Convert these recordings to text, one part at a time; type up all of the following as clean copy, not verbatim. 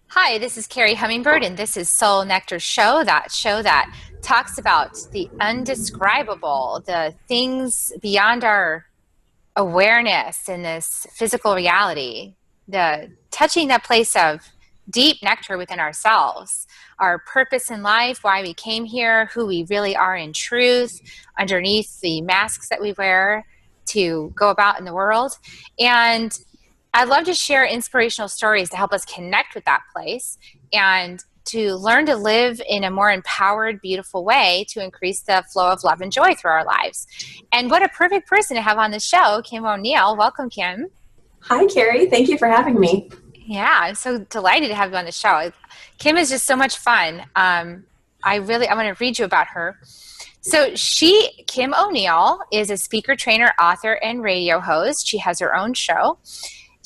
Hi, this is Kerri Hummingbird, and this is Soul Nectar show that talks about the undescribable, the things beyond our awareness in this physical reality, the touching that place of deep nectar within ourselves, our purpose in life, why we came here, who we really are in truth, underneath the masks that we wear to go about in the world. And I'd love to share inspirational stories to help us connect with that place and to learn to live in a more empowered, beautiful way to increase the flow of love and joy through our lives. And what a perfect person to have on the show, Kim O'Neill. Welcome, Kim. Hi, Kerri. Thank you for having me. Yeah, I'm so delighted to have you on the show. Kim is just so much fun. I want to read you about her. So Kim O'Neill, is a speaker, trainer, author, and radio host. She has her own show.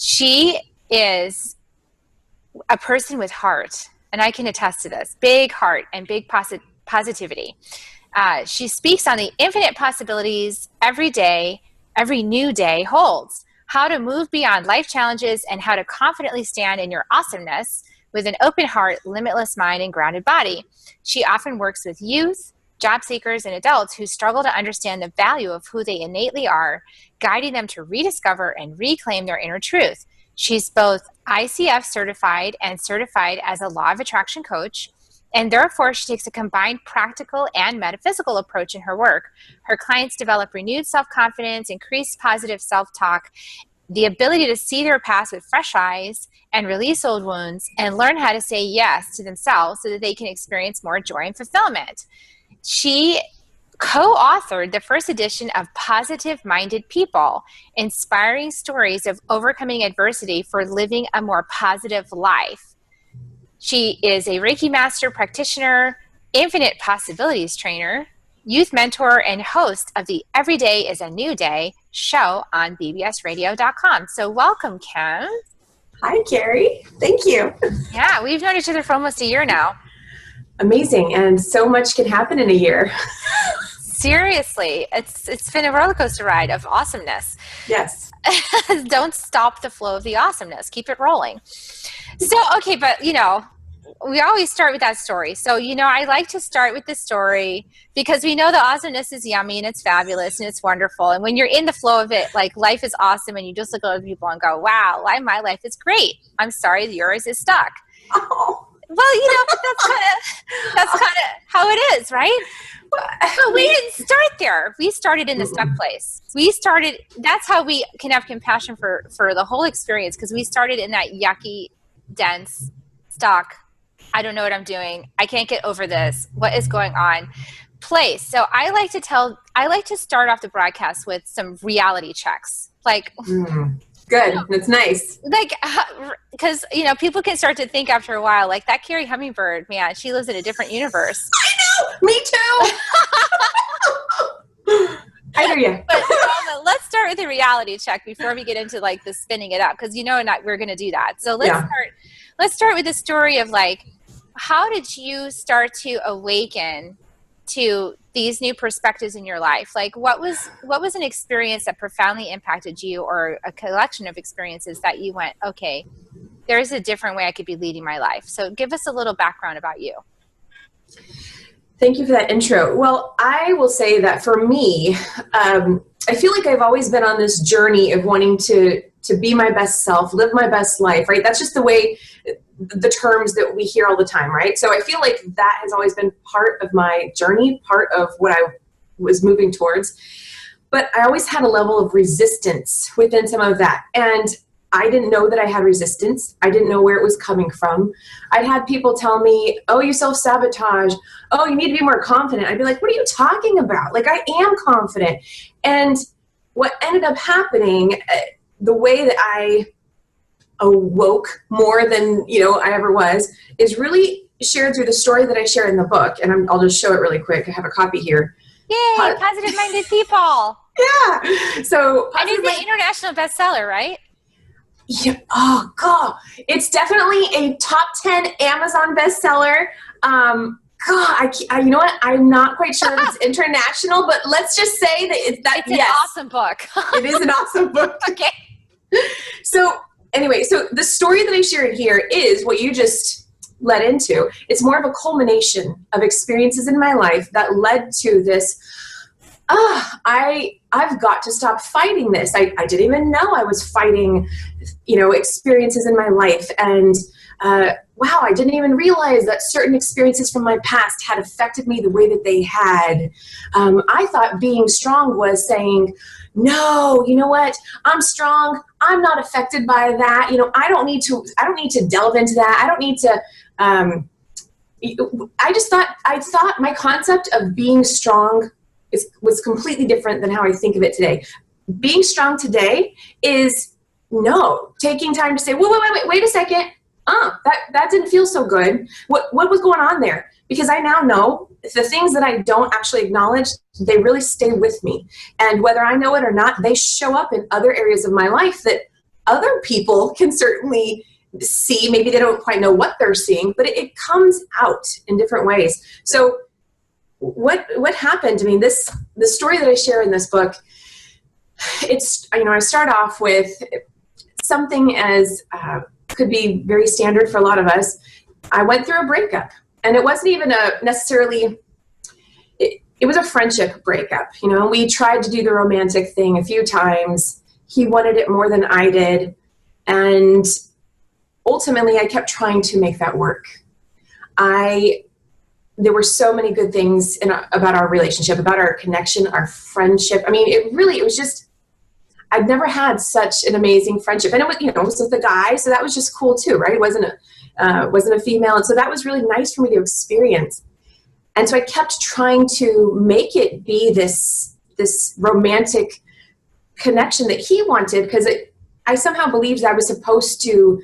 She is a person with heart, and I can attest to this, big heart and big positivity. She speaks on the infinite possibilities every day, every new day holds, how to move beyond life challenges and how to confidently stand in your awesomeness with an open heart, limitless mind, and grounded body. She often works with youth, job seekers, and adults who struggle to understand the value of who they innately are, guiding them to rediscover and reclaim their inner truth. She's both ICF certified and certified as a law of attraction coach, and therefore she takes a combined practical and metaphysical approach in her work. Her clients develop renewed self-confidence, increased positive self-talk, the ability to see their past with fresh eyes and release old wounds, and learn how to say yes to themselves so that they can experience more joy and fulfillment. She co-authored the first edition of Positive Minded People, inspiring stories of overcoming adversity for living a more positive life. She is a Reiki master practitioner, infinite possibilities trainer, youth mentor, and host of the Every Day is a New Day show on bbsradio.com. So welcome, Kim. Hi, Kerri. Thank you. Yeah, we've known each other for almost a year now. Amazing. And so much can happen in a year. Seriously, it's been a roller coaster ride of awesomeness. Yes. Don't stop the flow of the awesomeness. Keep it rolling. So, okay, but we always start with that story. So, I like to start with the story because we know the awesomeness is yummy and it's fabulous and it's wonderful. And when you're in the flow of it, like life is awesome and you just look at other people and go, wow, my life is great. I'm sorry yours is stuck. Oh. Well, that's kind of how it is, right? But we didn't start there. We started in the stuck place. That's how we can have compassion for the whole experience, because we started in that yucky, dense, stuck, I don't know what I'm doing, I can't get over this, what is going on place. So I like to start off the broadcast with some reality checks. Like, good. That's nice. Like, because, people can start to think after a while, like that Kerri Hummingbird, man, she lives in a different universe. I know. Me too. I hear you. But let's start with the reality check before we get into like the spinning it up, because we're going to do that. So let's start with the story of like, how did you start to awaken to these new perspectives in your life? Like what was an experience that profoundly impacted you, or a collection of experiences that you went, okay, there's a different way I could be leading my life? So give us a little background about you. Thank you for that intro. Well, I will say that for me, I feel like I've always been on this journey of wanting to be my best self, live my best life, right? That's just the way, the terms that we hear all the time, right? So I feel like that has always been part of my journey, part of what I was moving towards. But I always had a level of resistance within some of that. And I didn't know that I had resistance. I didn't know where it was coming from. I'd had people tell me, oh, you self-sabotage. Oh, you need to be more confident. I'd be like, what are you talking about? Like, I am confident. And what ended up happening, the way that I awoke more than, I ever was, is really shared through the story that I share in the book. And I'll just show it really quick. I have a copy here. Yay, positive-minded people. Yeah. So, and it's an international bestseller, right? Yeah. Oh, God. It's definitely a top 10 Amazon bestseller. God, you know what? I'm not quite sure if it's international, but let's just say that it's an awesome book. It is an awesome book. Okay. So anyway, so the story that I shared here is what you just led into. It's more of a culmination of experiences in my life that led to this. I've got to stop fighting this. I didn't even know I was fighting, experiences in my life. And wow, I didn't even realize that certain experiences from my past had affected me the way that they had. I thought being strong was saying, no, you know what? I'm strong. I'm not affected by that. I don't need to delve into that. I don't need to, I thought my concept of being strong was completely different than how I think of it today. Being strong today is taking time to say, wait a second. That didn't feel so good. What was going on there? Because I now know the things that I don't actually acknowledge, they really stay with me. And whether I know it or not, they show up in other areas of my life that other people can certainly see. Maybe they don't quite know what they're seeing, but it comes out in different ways. So what happened? I mean, the story that I share in this book, it's, I start off with something as could be very standard for a lot of us. I went through a breakup, and it wasn't even it was a friendship breakup. We tried to do the romantic thing a few times. He wanted it more than I did. And ultimately I kept trying to make that work. There were so many good things about our relationship, about our connection, our friendship. I mean, it was just, I'd never had such an amazing friendship. And it was with a guy, so that was just cool too, right? It wasn't a female. And so that was really nice for me to experience. And so I kept trying to make it be this romantic connection that he wanted, because I somehow believed I was supposed to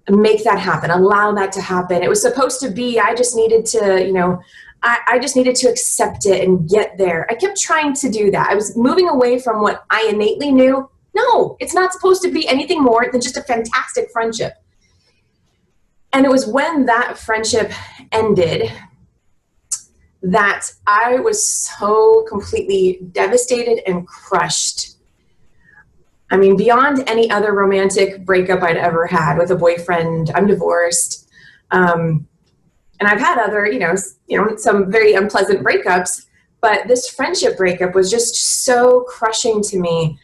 make that happen, allow that to happen. It was supposed to be, I just needed to, I just needed to accept it and get there. I kept trying to do that. I was moving away from what I innately knew. No, it's not supposed to be anything more than just a fantastic friendship. And it was when that friendship ended that I was so completely devastated and crushed. I mean, beyond any other romantic breakup I'd ever had with a boyfriend. I'm divorced. And I've had other, some very unpleasant breakups, but this friendship breakup was just so crushing to me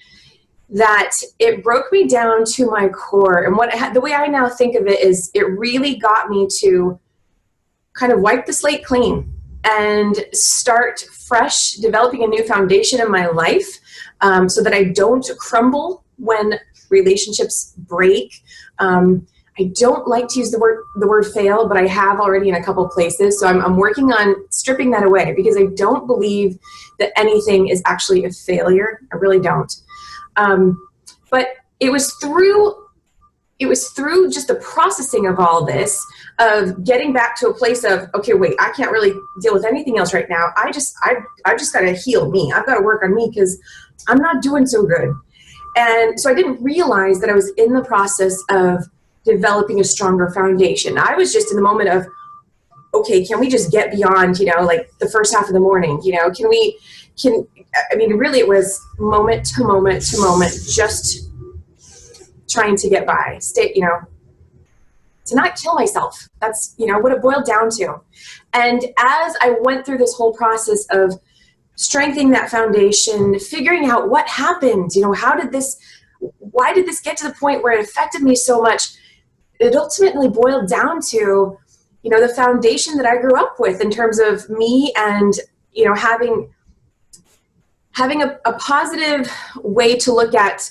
that it broke me down to my core. And the way I now think of it is it really got me to kind of wipe the slate clean and start fresh, developing a new foundation in my life, so that I don't crumble when relationships break. I don't like to use the word fail, but I have already in a couple places. So I'm working on stripping that away, because I don't believe that anything is actually a failure. I really don't. But it was through just the processing of all this, of getting back to a place of, okay, wait, I can't really deal with anything else right now. I just got to heal me. I've got to work on me, because I'm not doing so good. And so I didn't realize that I was in the process of developing a stronger foundation. I was just in the moment of, okay, can we just get beyond, like the first half of the morning, really it was moment to moment to moment, just trying to get by, to not kill myself. That's, what it boiled down to. And as I went through this whole process of strengthening that foundation, figuring out what happened, why did this get to the point where it affected me so much? It ultimately boiled down to, the foundation that I grew up with in terms of me and, having a positive way to look at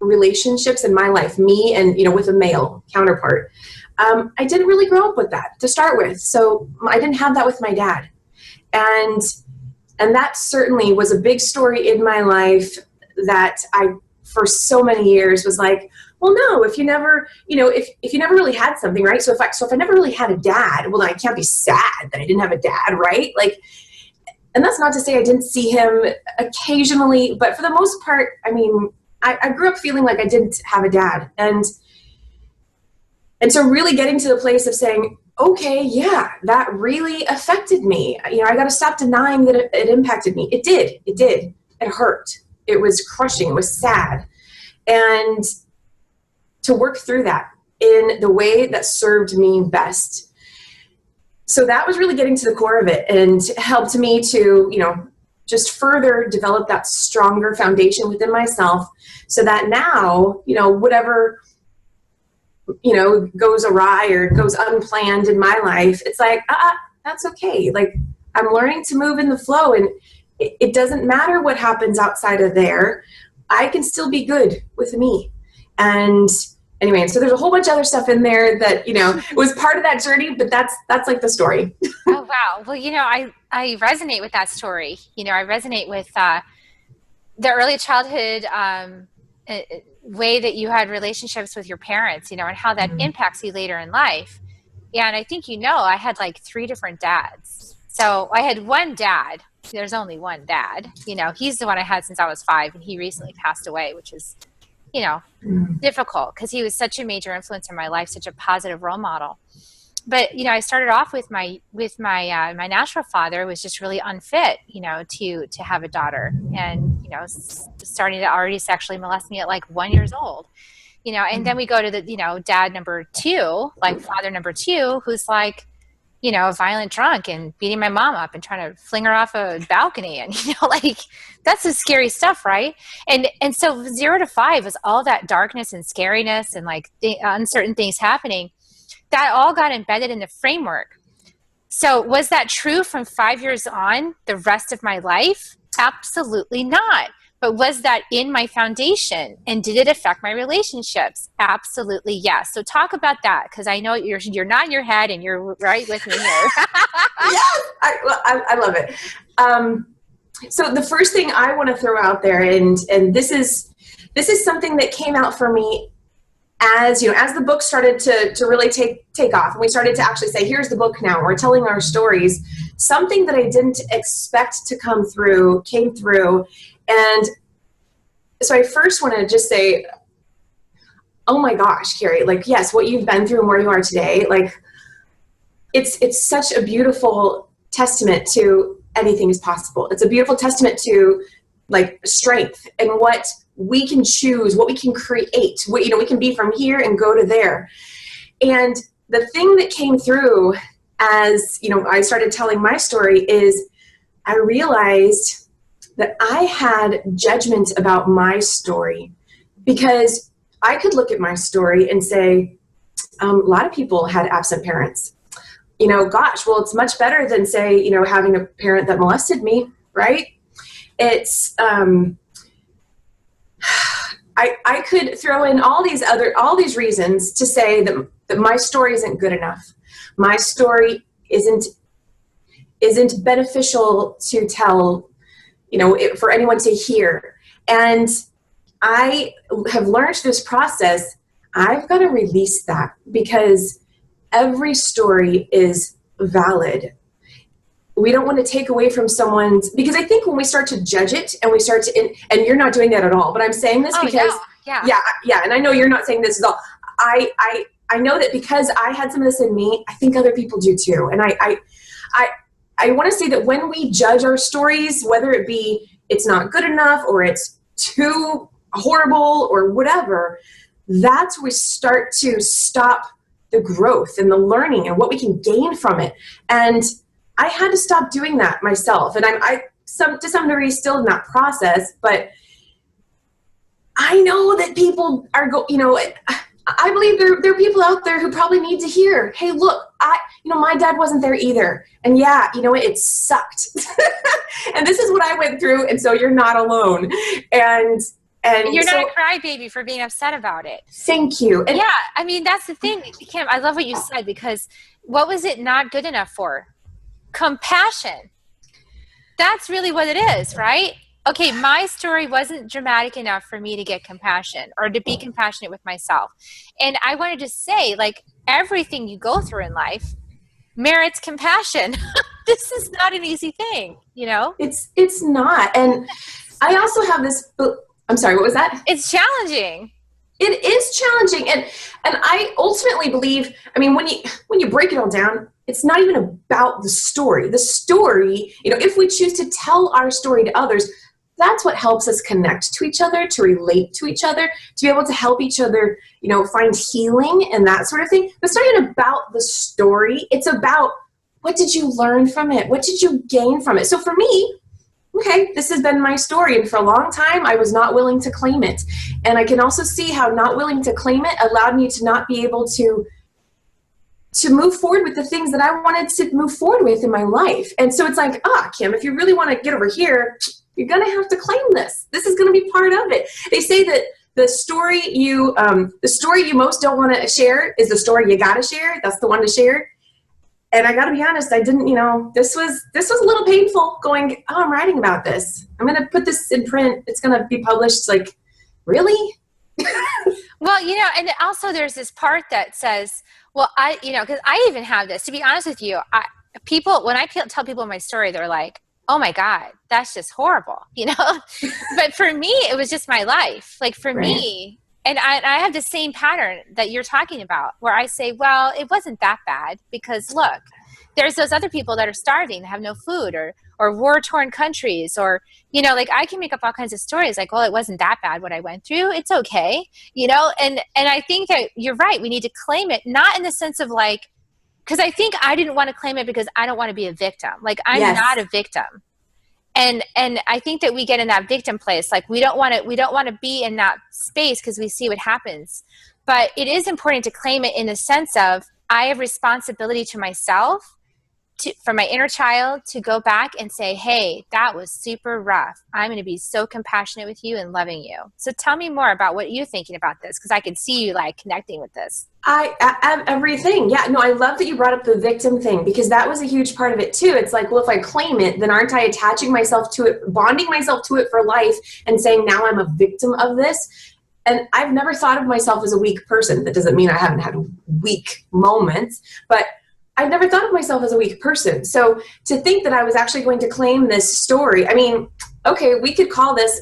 relationships in my life, me and, with a male counterpart. I didn't really grow up with that to start with. So I didn't have that with my dad. And that certainly was a big story in my life that I, for so many years, was like, well, no, if you never, if you never really had something, right? So if I never really had a dad, well, then I can't be sad that I didn't have a dad, right? Like, and that's not to say I didn't see him occasionally, but for the most part, I grew up feeling like I didn't have a dad. And so really getting to the place of saying, okay, yeah, that really affected me. I got to stop denying that it impacted me. It did. It hurt. It was crushing. It was sad. And to work through that in the way that served me best. So that was really getting to the core of it, and helped me to, just further develop that stronger foundation within myself, so that now, whatever, goes awry or goes unplanned in my life, it's like, that's okay. Like, I'm learning to move in the flow, and it doesn't matter what happens outside of there. I can still be good with me. And anyway, so there's a whole bunch of other stuff in there that, was part of that journey, but that's like the story. Oh, wow. Well, I resonate with that story. I resonate with the early childhood way that you had relationships with your parents, and how that impacts you later in life. Yeah, and I think, I had like 3 different dads. So I had one dad. There's only one dad. He's the one I had since I was 5, and he recently passed away, which is, difficult because he was such a major influence in my life, such a positive role model. But, I started off with my my natural father was just really unfit, to have a daughter, and, starting to already sexually molest me at like 1 year old, and then we go to the, dad number 2, like father number 2, who's like, a violent drunk and beating my mom up and trying to fling her off a balcony. And, like, that's some scary stuff. Right. And so 0 to 5 was all that darkness and scariness and like uncertain things happening that all got embedded in the framework. So was that true from 5 years on the rest of my life? Absolutely not. But was that in my foundation, and did it affect my relationships? Absolutely, yes. So talk about that, because I know you're nodding your head and you're right with me here. Yes, I love it. So the first thing I want to throw out there, and this is something that came out for me as the book started to really take off, and we started to actually say, here's the book now, we're telling our stories. Something that I didn't expect to come through came through. And so I first want to just say, oh my gosh, Kerri, like, yes, what you've been through and where you are today, like, it's such a beautiful testament to anything is possible. It's a beautiful testament to like strength and what we can choose, what we can create, what, we can be from here and go to there. And the thing that came through as, I started telling my story is I realized that I had judgment about my story, because I could look at my story and say, a lot of people had absent parents. Gosh, well, it's much better than, say, having a parent that molested me, right? It's, I could throw in all these reasons to say that my story isn't good enough. My story isn't beneficial to tell, for anyone to hear. And I have learned this process. I've got to release that, because every story is valid. We don't want to take away from someone's, because I think when we start to judge it and we start to, and you're not doing that at all, but I'm saying this because, yeah. And I know you're not saying this at all. I know that because I had some of this in me, I think other people do too. And I want to say that when we judge our stories, whether it be it's not good enough or it's too horrible or whatever, that's where we start to stop the growth and the learning and what we can gain from it. And I had to stop doing that myself. And to some degree still in that process, but I know that people are I believe there are people out there who probably need to hear, hey, look, my dad wasn't there either. And yeah, it sucked. And this is what I went through. And so you're not alone. And you're not a crybaby for being upset about it. Thank you. And yeah, I mean, that's the thing, Kim. I love what you said, because what was it not good enough for? Compassion. That's really what it is, right? Okay, my story wasn't dramatic enough for me to get compassion or to be compassionate with myself. And I wanted to say, like, everything you go through in life merits compassion. This is not an easy thing, It's not. And I also have this, I'm sorry, what was that? It's challenging. It is challenging. And I ultimately believe, I mean, when you break it all down, it's not even about the story. The story, if we choose to tell our story to others, that's what helps us connect to each other, to relate to each other, to be able to help each other, find healing and that sort of thing. But it's not even about the story. It's about, what did you learn from it? What did you gain from it? So for me, okay, this has been my story. And for a long time, I was not willing to claim it. And I can also see how not willing to claim it allowed me to not be able to move forward with the things that I wanted to move forward with in my life. And so it's like, Kim, if you really want to get over here, you're going to have to claim this. This is going to be part of it. They say that the story you most don't want to share is the story you got to share. That's the one to share. And I got to be honest, I didn't, this was a little painful going, I'm writing about this. I'm going to put this in print. It's going to be published. It's like, really? Well, and also there's this part that says, well, because I even have this, to be honest with you, when I tell people my story, they're like, oh my God, that's just horrible, but for me, it was just my life. Like for me, and I have the same pattern that you're talking about where I say, well, it wasn't that bad because look, there's those other people that are starving, that have no food or war-torn countries or, like I can make up all kinds of stories like, well, it wasn't that bad what I went through. It's okay. And I think that you're right. We need to claim it, not in the sense of like, because I think I didn't want to claim it because I don't want to be a victim. Like I'm not a victim. And I think that we get in that victim place. Like we don't want to be in that space because we see what happens. But it is important to claim it in the sense of I have responsibility to myself, for my inner child to go back and say, hey, that was super rough. I'm going to be so compassionate with you and loving you. So tell me more about what you're thinking about this, because I can see you like connecting with this. Everything. Yeah, no, I love that you brought up the victim thing because that was a huge part of it too. It's like, well, if I claim it, then aren't I attaching myself to it, bonding myself to it for life and saying now I'm a victim of this? And I've never thought of myself as a weak person. That doesn't mean I haven't had weak moments, but I've never thought of myself as a weak person. So to think that I was actually going to claim this story, I mean, okay, we could call this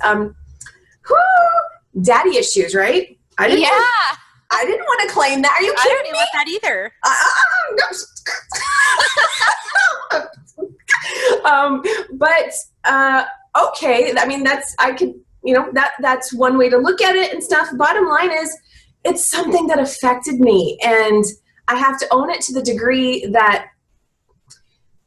daddy issues, right? I didn't want to claim that. Are you kidding me? I don't want that either. Okay. I mean, that's one way to look at it and stuff. Bottom line is it's something that affected me, and I have to own it to the degree that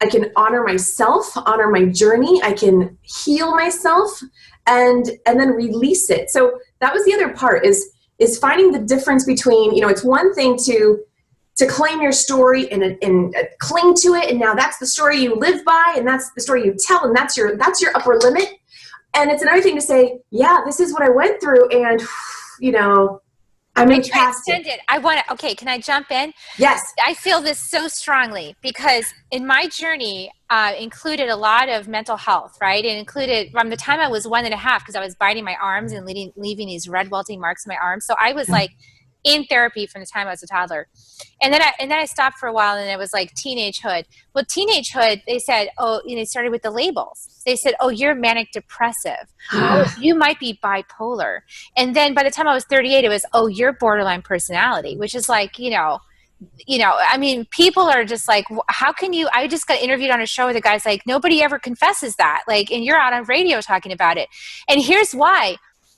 I can honor myself, honor my journey. I can heal myself and then release it. So that was the other part is finding the difference between, it's one thing to claim your story and cling to it. And now that's the story you live by and that's the story you tell. And that's your upper limit. And it's another thing to say, yeah, this is what I went through. And, I made past it. Okay, can I jump in? Yes. I feel this so strongly because in my journey included a lot of mental health, right? It included from the time I was 1.5 because I was biting my arms and leaving these red welting marks in my arms. So I was like in therapy from the time I was a toddler. And then I stopped for a while and it was like teenagehood. Well, teenagehood, they said, they started with the labels. They said, oh, you're manic depressive. Oh, you might be bipolar. And then by the time I was 38, it was, oh, you're borderline personality, which is like, I mean, people are just like, how can you, I just got interviewed on a show where the guy's like, nobody ever confesses that. Like, and you're out on radio talking about it. And here's why.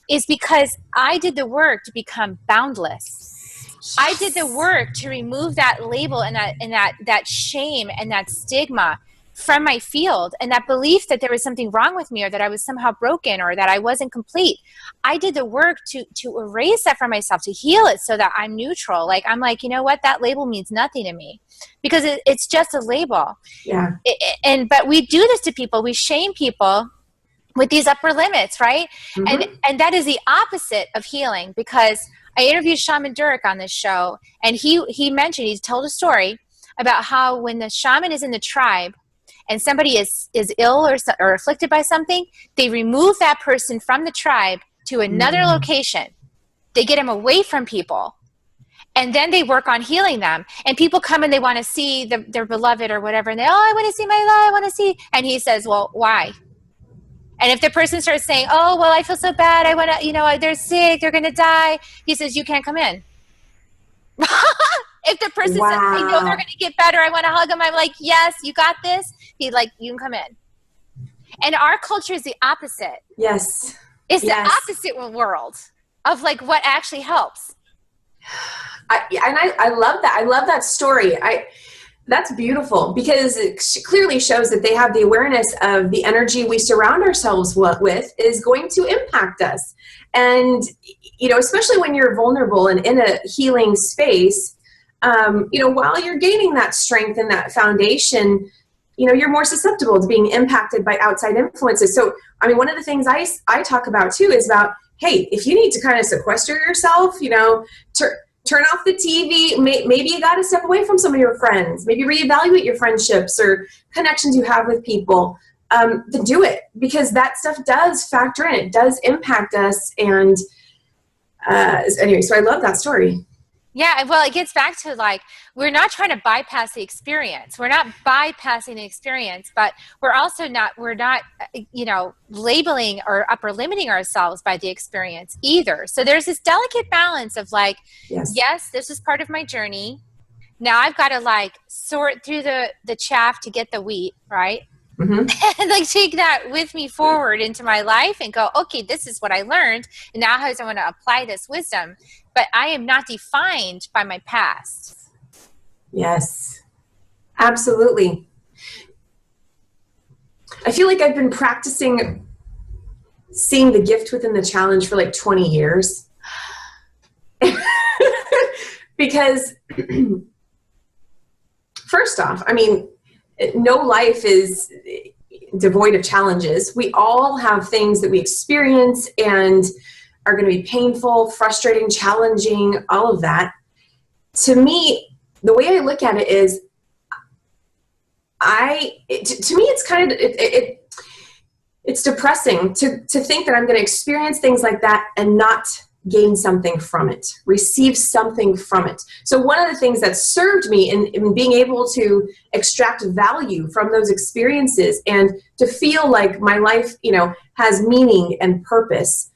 Is because I did the work to become boundless. I did the work to remove that label and that shame and that stigma from my field and that belief that there was something wrong with me or that I was somehow broken or that I wasn't complete. I did the work to erase that from myself, to heal it so that I'm neutral. Like, I'm like, you know what? That label means nothing to me because it's just a label. Yeah. But we do this to people. We shame people with these upper limits, right? Mm-hmm. And that is the opposite of healing because I interviewed Shaman Durek on this show and he told a story about how when the shaman is in the tribe and somebody is ill or afflicted by something, they remove that person from the tribe to another location. They get them away from people. And then they work on healing them. And people come and they want to see their beloved or whatever. And I want to see my love. I want to see. And he says, well, why? And if the person starts saying, oh, well, I feel so bad. I want to, they're sick. They're going to die. He says, you can't come in. If the person says, I know they're going to get better. I want to hug them. I'm like, yes, you got this. He's like, you can come in. And our culture is the opposite. Yes. It's the Yes. opposite world of like what actually helps. I love that. I love that story. That's beautiful because it clearly shows that they have the awareness of the energy we surround ourselves with is going to impact us. And, especially when you're vulnerable and in a healing space, while you're gaining that strength and that foundation, you're more susceptible to being impacted by outside influences. So, one of the things I talk about too is about, hey, if you need to kind of sequester yourself, turn off the TV. Maybe you got to step away from some of your friends. Maybe reevaluate your friendships or connections you have with people. Then do it, because that stuff does factor in. It does impact us. And anyway, so I love that story. Yeah, well, it gets back to like, we're not trying to bypass the experience. We're not bypassing the experience, but we're not, labeling or upper limiting ourselves by the experience either. So there's this delicate balance of like, yes, this is part of my journey. Now I've got to like sort through the chaff to get the wheat, right? Mm-hmm. And like take that with me forward into my life and go, okay, this is what I learned. And now how do I want to apply this wisdom? But I am not defined by my past. Yes, absolutely. I feel like I've been practicing seeing the gift within the challenge for like 20 years. Because first off, no life is devoid of challenges. We all have things that we experience and are going to be painful, frustrating, challenging, all of that. To me, the way I look at it is, to me, it's kind of, it's depressing to think that I'm going to experience things like that and not gain something from it, receive something from it. So one of the things that served me in being able to extract value from those experiences and to feel like my life, has meaning and purpose,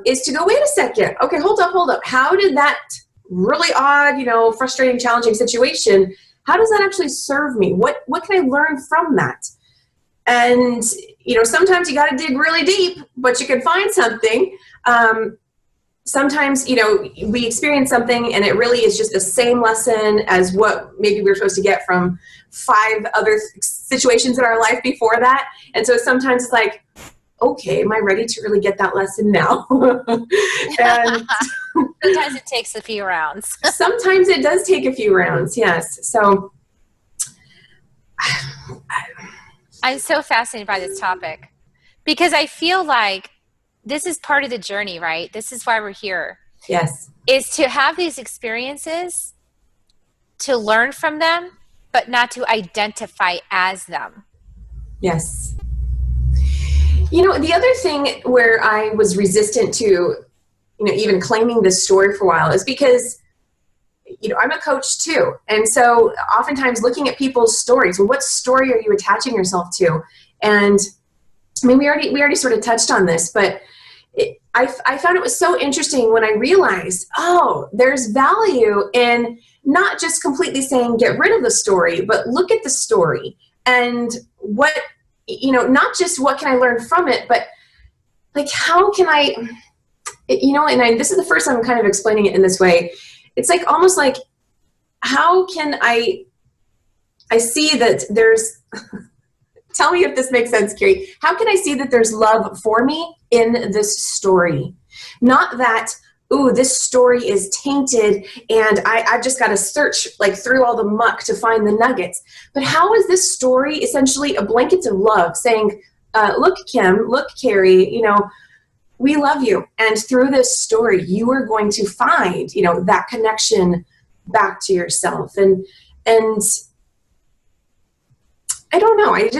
is to go, wait a second. Okay, hold up. How did that really odd, frustrating, challenging situation, how does that actually serve me? What can I learn from that? And, sometimes you got to dig really deep, but you can find something. Sometimes, we experience something and it really is just the same lesson as what maybe we were supposed to get from 5 other situations in our life before that. And so sometimes it's like, okay, am I ready to really get that lesson now? And sometimes it takes a few rounds. Sometimes it does take a few rounds, yes. So I'm so fascinated by this topic because I feel like this is part of the journey, right? This is why we're here. Yes. Is to have these experiences, to learn from them, but not to identify as them. Yes. The other thing where I was resistant to, even claiming this story for a while is because, I'm a coach too. And so oftentimes looking at people's stories, well, what story are you attaching yourself to? And we already sort of touched on this, but I found it was so interesting when I realized, there's value in not just completely saying, get rid of the story, but look at the story and what, not just what can I learn from it, but like, how can I, this is the first time I'm kind of explaining it in this way. It's like, almost like, how can I see that there's, tell me if this makes sense, Kerri. How can I see that there's love for me in this story? Not that, this story is tainted and I've just got to search like through all the muck to find the nuggets. But how is this story essentially a blanket of love saying, look, Kim, look, Kerri, we love you. And through this story, you are going to find, that connection back to yourself. And I don't know. I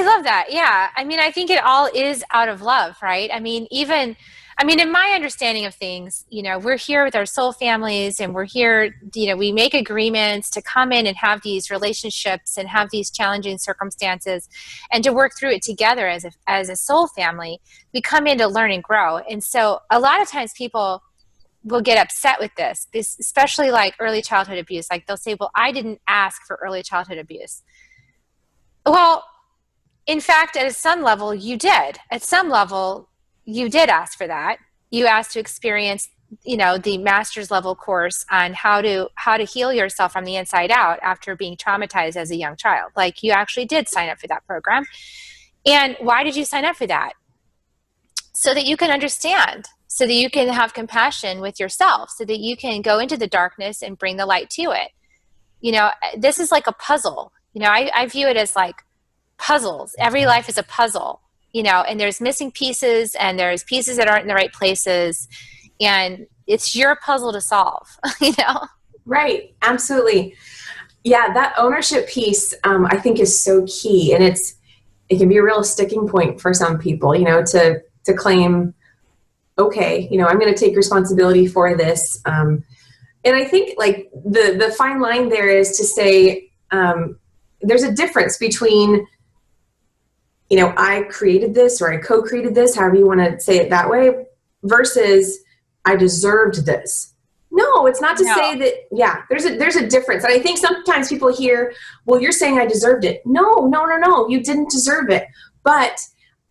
love that. Yeah. I think it all is out of love, right? In my understanding of things, we're here with our soul families and we're here, we make agreements to come in and have these relationships and have these challenging circumstances and to work through it together as a soul family. We come in to learn and grow. And so a lot of times people will get upset with this, especially like early childhood abuse. Like they'll say, well, I didn't ask for early childhood abuse. Well, In fact, at some level, you did. At some level, you did ask for that. You asked to experience, the master's level course on how to heal yourself from the inside out after being traumatized as a young child. Like, you actually did sign up for that program. And why did you sign up for that? So that you can understand, so that you can have compassion with yourself, so that you can go into the darkness and bring the light to it. This is like a puzzle. I view it as like puzzles. Every life is a puzzle, and there's missing pieces and there's pieces that aren't in the right places. And it's your puzzle to solve, Right. Absolutely. Yeah. That ownership piece, I think is so key. And it can be a real sticking point for some people, to claim, okay, I'm going to take responsibility for this. And I think like the fine line there is to say, there's a difference between, I created this or I co-created this, however you want to say it that way, versus I deserved this. No, it's not to say that, yeah, there's a difference. And I think sometimes people hear, well, you're saying I deserved it. No, you didn't deserve it. But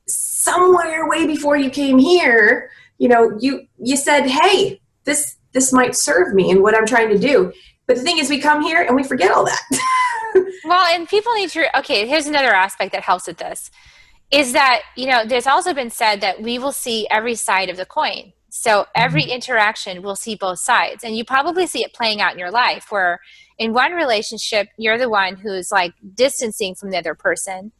somewhere way before you came here, you said, hey, this might serve me in what I'm trying to do. But the thing is, we come here and we forget all that. Well, and people need to, okay, here's another aspect that helps with this, is that, there's also been said that we will see every side of the coin. So every interaction will see both sides. And you probably see it playing out in your life, where in one relationship, you're the one who's like distancing from the other person.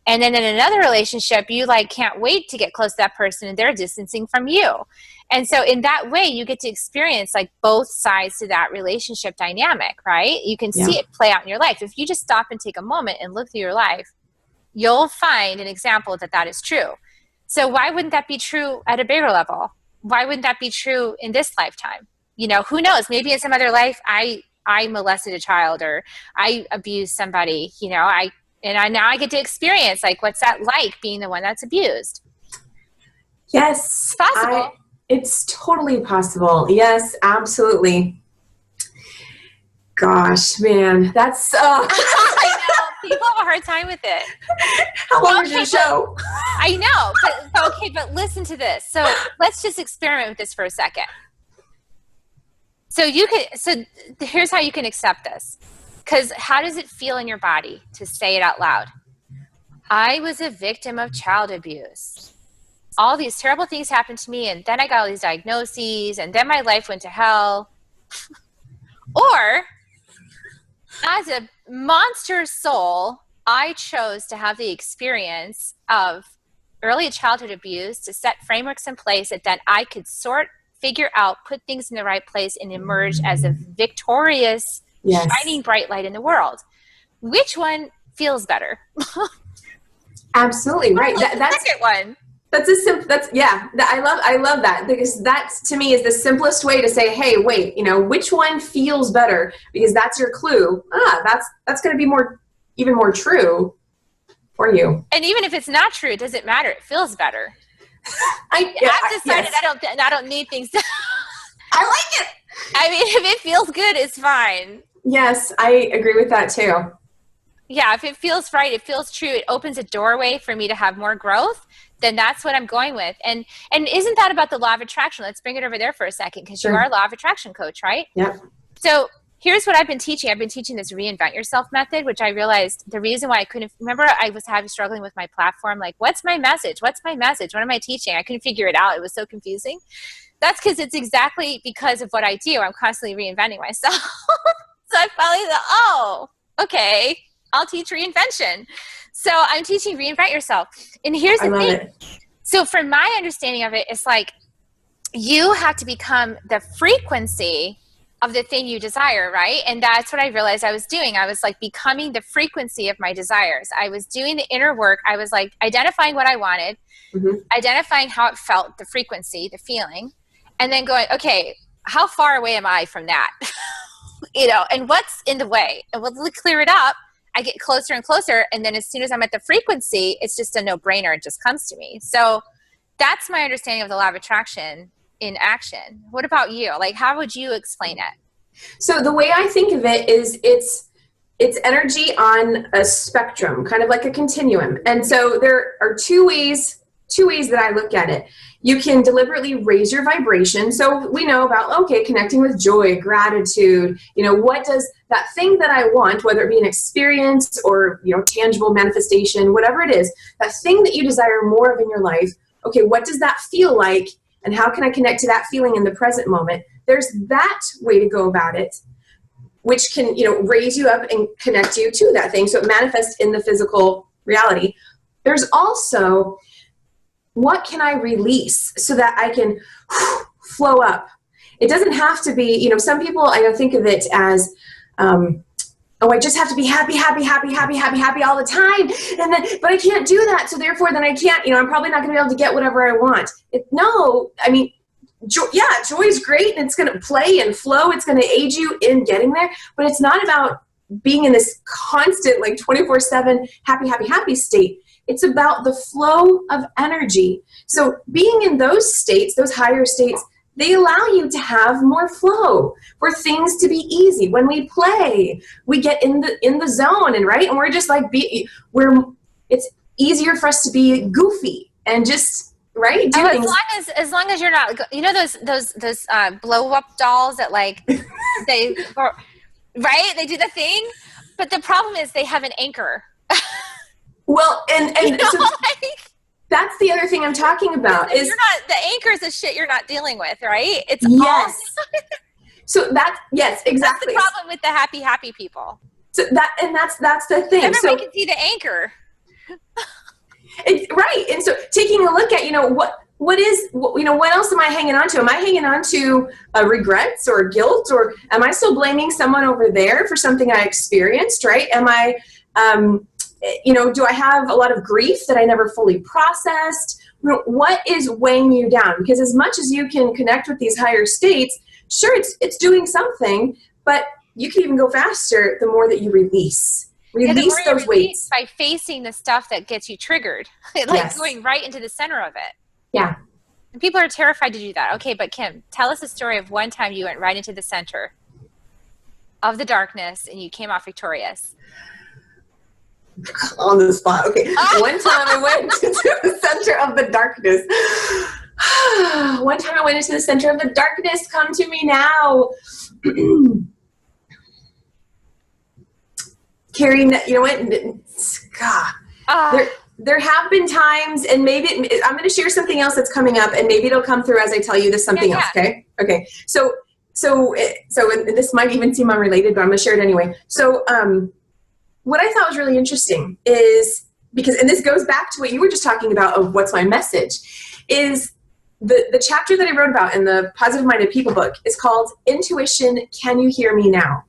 And then in another relationship, you like can't wait to get close to that person and they're distancing from you. And so in that way, you get to experience like both sides to that relationship dynamic, right? You can see it play out in your life. If you just stop and take a moment and look through your life, you'll find an example that is true. So why wouldn't that be true at a bigger level? Why wouldn't that be true in this lifetime? Who knows? Maybe in some other life, I molested a child or I abused somebody, now I get to experience like, what's that like being the one that's abused? Yes. It's possible. It's totally possible. Yes, absolutely. Gosh, man, that's, I know. People have a hard time with it. How long is your show? I know, but listen to this. So let's just experiment with this for a second. So here's how you can accept this. Because how does it feel in your body to say it out loud? I was a victim of child abuse. All these terrible things happened to me, and then I got all these diagnoses, and then my life went to hell. Or, as a monster soul, I chose to have the experience of early childhood abuse to set frameworks in place that then I could figure out, put things in the right place, and emerge as a victorious, shining bright light in the world. Which one feels better? Absolutely right. That's the second one. I love that, because that to me is the simplest way to say, hey, wait, which one feels better? Because that's your clue. That's going to be even more true for you. And even if it's not true, it doesn't matter. It feels better. I've decided I don't need things. I like it. I mean, if it feels good, it's fine. Yes, I agree with that too. Yeah, if it feels right, it feels true, it opens a doorway for me to have more growth, then that's what I'm going with. And isn't that about the law of attraction? Let's bring it over there for a second, because you are a law of attraction coach, right? Yeah. So here's what I've been teaching. I've been teaching this reinvent yourself method, which I realized the reason why I couldn't, remember I was struggling with my platform, like, what's my message? What's my message? What am I teaching? I couldn't figure it out. It was so confusing. That's because it's exactly because of what I do. I'm constantly reinventing myself. So I finally thought, okay, I'll teach reinvention. So I'm teaching reinvent yourself. And here's the thing. So from my understanding of it, it's like you have to become the frequency of the thing you desire, right? And that's what I realized I was doing. I was like becoming the frequency of my desires. I was doing the inner work. I was like identifying what I wanted, identifying how it felt, the frequency, the feeling, and then going, okay, how far away am I from that? And what's in the way? And we'll clear it up. I get closer and closer. And then as soon as I'm at the frequency, it's just a no-brainer. It just comes to me. So that's my understanding of the law of attraction in action. What about you? Like, how would you explain it? So the way I think of it is it's it's energy on a spectrum, kind of like a continuum. And so there are two ways that I look at it. You can deliberately raise your vibration. So we know about, okay, connecting with joy, gratitude, what does that thing that I want, whether it be an experience or, tangible manifestation, whatever it is, that thing that you desire more of in your life, okay, what does that feel like? And how can I connect to that feeling in the present moment? There's that way to go about it, which can, raise you up and connect you to that thing. So it manifests in the physical reality. There's also, what can I release so that I can flow up? It doesn't have to be, some people, I think of it as, I just have to be happy all the time. But I can't do that. So therefore, then I can't, I'm probably not going to be able to get whatever I want. Joy is great, and it's going to play and flow. It's going to aid you in getting there, but it's not about being in this constant, 24/7 happy state. It's about the flow of energy. So being in those states, those higher states, they allow you to have more flow, for things to be easy. When we play, we get in the zone, and we're just it's easier for us to be goofy and just do things. As long as you're not, those blow up dolls that they do the thing, but the problem is they have an anchor. Well, and so that's the other thing I'm talking about. Is the anchor is the shit you're not dealing with, right? It's yes. So yes, exactly. That's the problem with the happy people. So that's the thing. Everybody can see the anchor. Right. And so taking a look at, what else am I hanging on to? Am I hanging on to regrets or guilt, or am I still blaming someone over there for something I experienced, right? Am I, do I have a lot of grief that I never fully processed? What is weighing you down? Because as much as you can connect with these higher states, sure, it's doing something, but you can even go faster the more that you release. Release those weights. By facing the stuff that gets you triggered, going right into the center of it. Yeah. And people are terrified to do that. Okay, but Kim, tell us a story of one time you went right into the center of the darkness and you came out victorious. On the spot. Okay. One time I went into the center of the darkness. One time I went into the center of the darkness. Come to me now. Kerri, you know what? God. There have been times, and maybe I'm going to share something else that's coming up, and maybe it'll come through as I tell you this something else. Okay. So this might even seem unrelated, but I'm going to share it anyway. So, what I thought was really interesting is, and this goes back to what you were just talking about of what's my message, is the chapter that I wrote about in the Positive Minded People book is called Intuition, Can You Hear Me Now?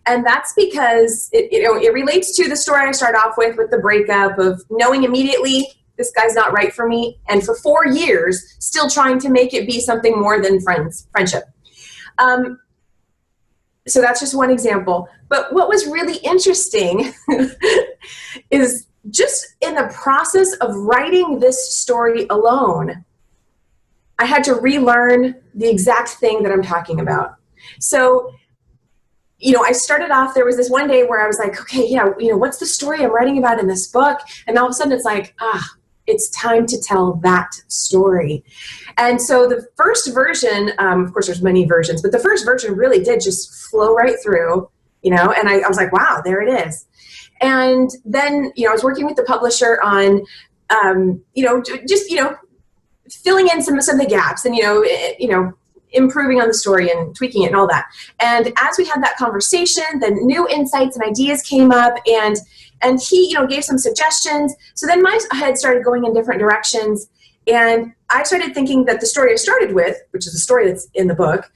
And that's because it relates to the story I start off with the breakup of knowing immediately this guy's not right for me, and for 4 years still trying to make it be something more than friendship. So that's just one example. But what was really interesting is just in the process of writing this story alone, I had to relearn the exact thing that I'm talking about. So, I started off, there was this one day where I was like, okay, what's the story I'm writing about in this book? And all of a sudden it's like, it's time to tell that story. And so the first version, of course there's many versions, but the first version really did just flow right through, and I was like, wow, there it is. And then, I was working with the publisher on, just filling in some of the gaps and, improving on the story and tweaking it and all that. And as we had that conversation, then new insights and ideas came up, and he, gave some suggestions. So then my head started going in different directions, and I started thinking that the story I started with, which is the story that's in the book,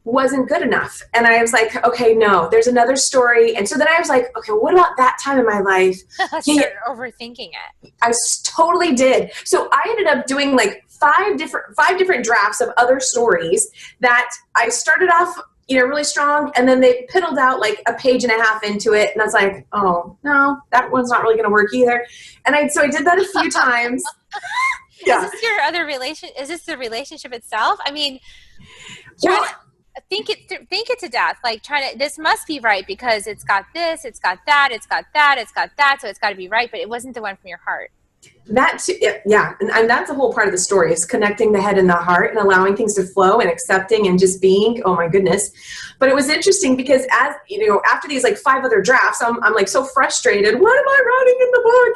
wasn't good enough. And I was like, okay, no, there's another story. And so then I was like, okay, what about that time in my life? You're overthinking it. I totally did. So I ended up doing five different drafts of other stories that I started off, really strong, and then they piddled out a page and a half into it, and I was like, oh no, that one's not really going to work either. And so I did that a few times. Yeah. Is this your other relation? Is this the relationship itself? I mean, well, think it to death. Like this must be right because it's got this, it's got that, it's got that, it's got that, so it's got to be right. But it wasn't the one from your heart. That too, yeah, and that's a whole part of the story, is connecting the head and the heart and allowing things to flow and accepting and just being. Oh my goodness. But it was interesting because, as you know, after these like 5 other drafts, I'm like so frustrated. What am I writing in the book?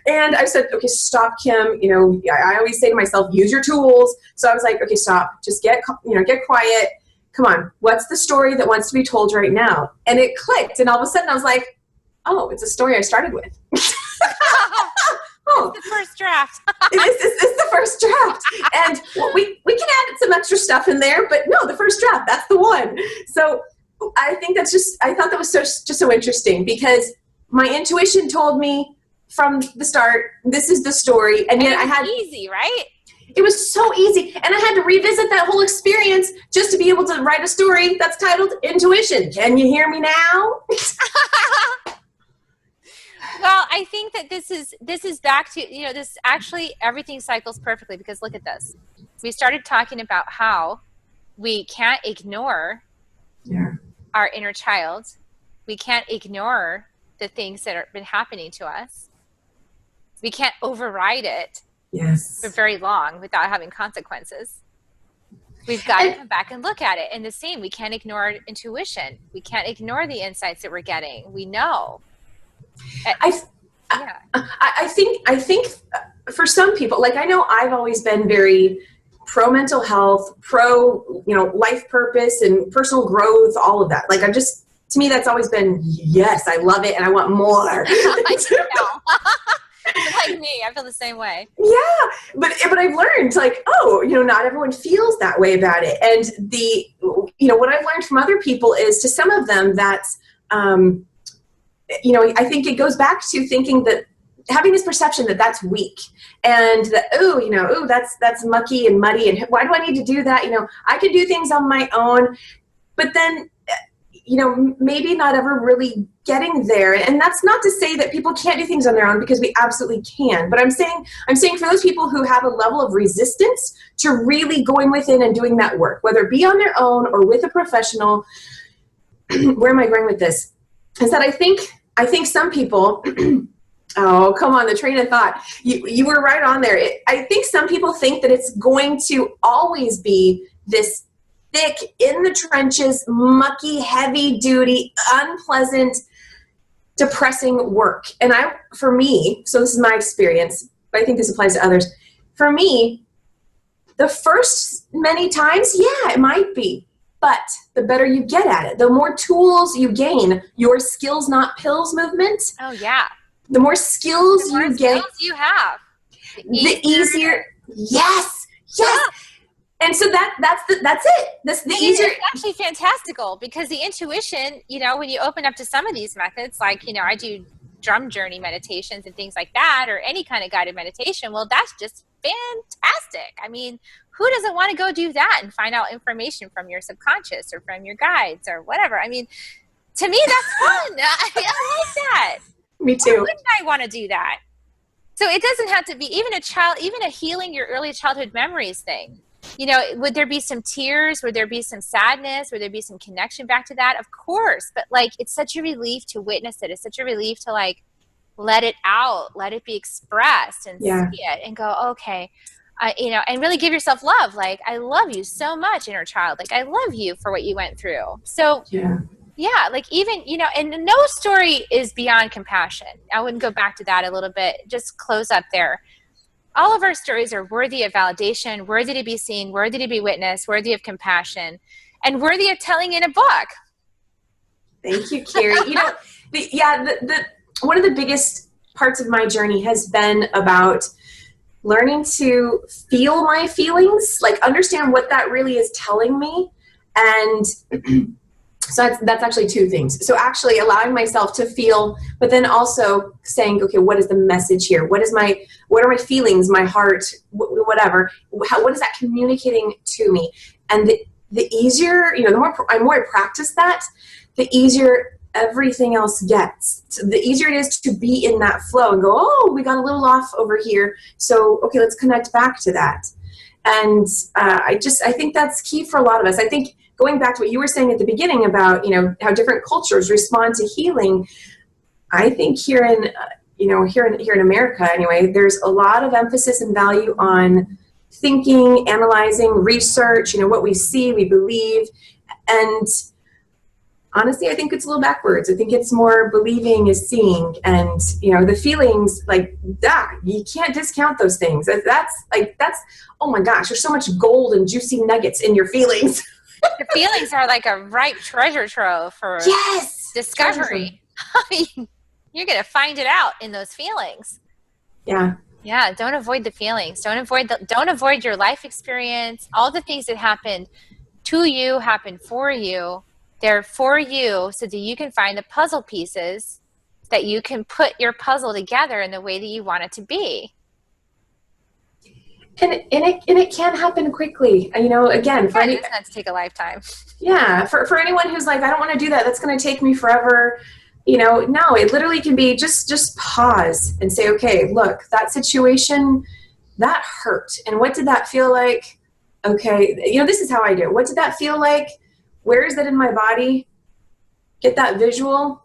And I said, okay, stop, Kim. You know, I always say to myself, use your tools. So I was like, okay, stop, just get quiet. Come on, what's the story that wants to be told right now? And it clicked, and all of a sudden I was like, oh, it's a story I started with. Oh, it's the first draft. It's the first draft. And we can add some extra stuff in there, but no, the first draft, that's the one. So I think I thought that was just so interesting, because my intuition told me from the start, this is the story. And yet easy, right? It was so easy. And I had to revisit that whole experience just to be able to write a story that's titled Intuition. Can you hear me now? Well, I think that this is back to, this actually, everything cycles perfectly, because look at this. We started talking about how we can't ignore our inner child. We can't ignore the things that have been happening to us. We can't override it for very long without having consequences. We've got to come back and look at it. And the same, we can't ignore our intuition. We can't ignore the insights that we're getting. We know. I think for some people, like I know I've always been very pro mental health, pro, life purpose and personal growth, all of that. Like to me, that's always been, yes, I love it and I want more. Like me, I feel the same way. Yeah, but I've learned, like, not everyone feels that way about it. And what I've learned from other people is, to some of them, that's, I think it goes back to thinking that, having this perception that that's weak, and that, that's mucky and muddy, and why do I need to do that? I can do things on my own, but then, maybe not ever really getting there. And that's not to say that people can't do things on their own, because we absolutely can. But I'm saying for those people who have a level of resistance to really going within and doing that work, whether it be on their own or with a professional, where am I going with this? Is that I think some people, oh, come on, the train of thought. You were right on there. I think some people think that it's going to always be this thick, in the trenches, mucky, heavy duty, unpleasant, depressing work. And for me, so this is my experience, but I think this applies to others. For me, the first many times, yeah, it might be. But the better you get at it, the more tools you gain, your skills, not pills movement. Oh, yeah. The more skills you gain, you have, the easier. Yes. Yeah. And so that's it. That's the easier. It's actually fantastical, because the intuition, when you open up to some of these methods, like, I do drum journey meditations and things like that, or any kind of guided meditation. Well, that's just fantastic. I mean, who doesn't want to go do that and find out information from your subconscious or from your guides or whatever? I mean, to me, that's fun. I like that. Me too. Why wouldn't I want to do that? So it doesn't have to be even a healing your early childhood memories thing. Would there be some tears? Would there be some sadness? Would there be some connection back to that? Of course. But like, it's such a relief to witness it. It's such a relief to like, let it out, let it be expressed and see it and go, okay, and really give yourself love. Like, I love you so much, inner child. Like, I love you for what you went through. So like even, and no story is beyond compassion. I wouldn't go back to that a little bit. Just close up there. All of our stories are worthy of validation, worthy to be seen, worthy to be witnessed, worthy of compassion, and worthy of telling in a book. Thank you, Kerri. The one of the biggest parts of my journey has been about learning to feel my feelings, like understand what that really is telling me. And so that's actually 2 things. So actually allowing myself to feel, but then also saying, okay, what is the message here? What are my feelings, my heart, whatever? What is that communicating to me? And the easier, the more I practice that, the easier everything else gets. So the easier it is to be in that flow and go, oh, we got a little off over here. So, okay, let's connect back to that. And I think that's key for a lot of us. I think going back to what you were saying at the beginning about, how different cultures respond to healing, I think here in America anyway, there's a lot of emphasis and value on thinking, analyzing, research, what we see, we believe. And honestly, I think it's a little backwards. I think it's more believing is seeing, and the feelings, you can't discount those things. That's oh my gosh, there's so much gold and juicy nuggets in your feelings. The feelings are like a ripe treasure trove for discovery. I mean, you're going to find it out in those feelings. Yeah. Yeah. Don't avoid the feelings. Don't avoid your life experience. All the things that happened to you happen for you. They're for you so that you can find the puzzle pieces that you can put your puzzle together in the way that you want it to be. And it can happen quickly. Again, it doesn't have to take a lifetime. Yeah. For anyone who's like, I don't want to do that. That's going to take me forever. No, it literally can be just pause and say, okay, look, that situation, that hurt. And what did that feel like? Okay. This is how I do it. What did that feel like? Where is that in my body? Get that visual,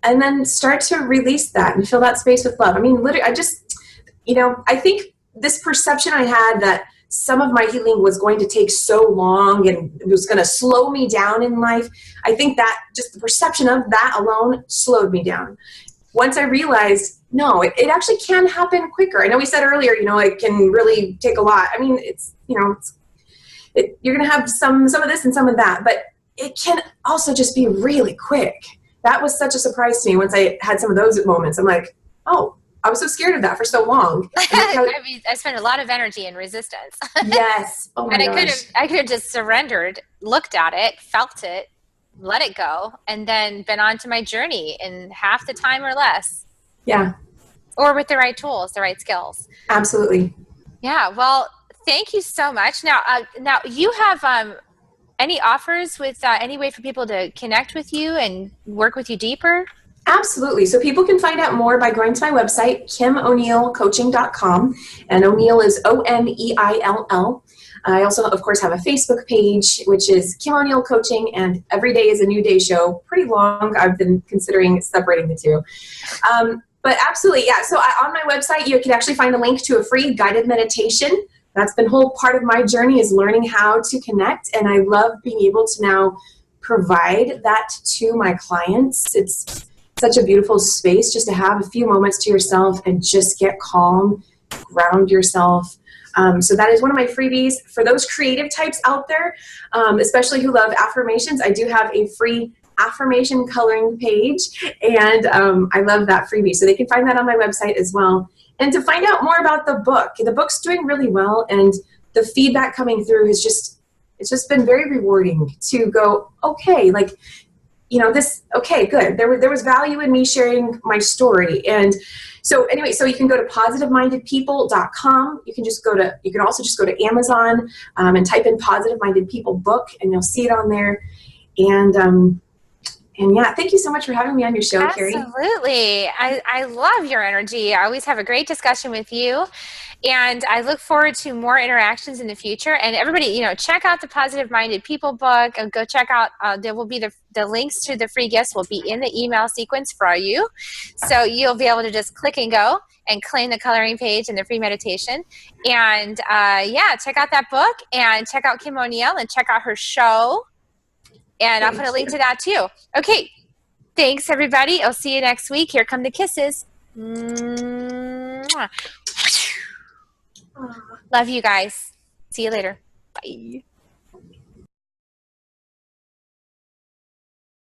and then start to release that and fill that space with love. I mean, literally, I think this perception I had that some of my healing was going to take so long and it was going to slow me down in life, I think that just the perception of that alone slowed me down. Once I realized, no, it actually can happen quicker. I know we said earlier, it can really take a lot. I mean, you're going to have some of this and some of that, but it can also just be really quick. That was such a surprise to me once I had some of those moments. I'm like, oh, I was so scared of that for so long. I spent a lot of energy in resistance. Yes. Oh my gosh. I could have just surrendered, looked at it, felt it, let it go, and then been on to my journey in half the time or less. Yeah. Or with the right tools, the right skills. Absolutely. Yeah. Well, thank you so much. Now you have any offers with any way for people to connect with you and work with you deeper? Absolutely. So people can find out more by going to my website, KimO'NeillCoaching.com. And O'Neill is Oneill. I also, of course, have a Facebook page, which is Kim O'Neill Coaching, and Every Day is a New Day show. Pretty long. I've been considering separating the two. But absolutely, yeah. So on my website, you can actually find a link to a free guided meditation. That's been a whole part of my journey, is learning how to connect. And I love being able to now provide that to my clients. It's such a beautiful space just to have a few moments to yourself and just get calm, ground yourself. So that is one of my freebies. For those creative types out there, especially who love affirmations, I do have a free affirmation coloring page, and I love that freebie. So they can find that on my website as well. And to find out more about the book's doing really well, and the feedback coming through it's just been very rewarding to go, okay, okay, good. There was value in me sharing my story. And so anyway, so you can go to positivemindedpeople.com. You can also just go to Amazon and type in Positive Minded People book, and you'll see it on there. And yeah, thank you so much for having me on your show, Kerri. Absolutely. I love your energy. I always have a great discussion with you. And I look forward to more interactions in the future. And everybody, check out the Positive Minded People book. And go check out, there will be the links to the free gifts will be in the email sequence for you. So you'll be able to just click and go and claim the coloring page and the free meditation. And check out that book, and check out Kim O'Neill, and check out her show. And I'll put a link to that too. Okay. Thanks, everybody. I'll see you next week. Here come the kisses. Mwah. Love you guys. See you later. Bye.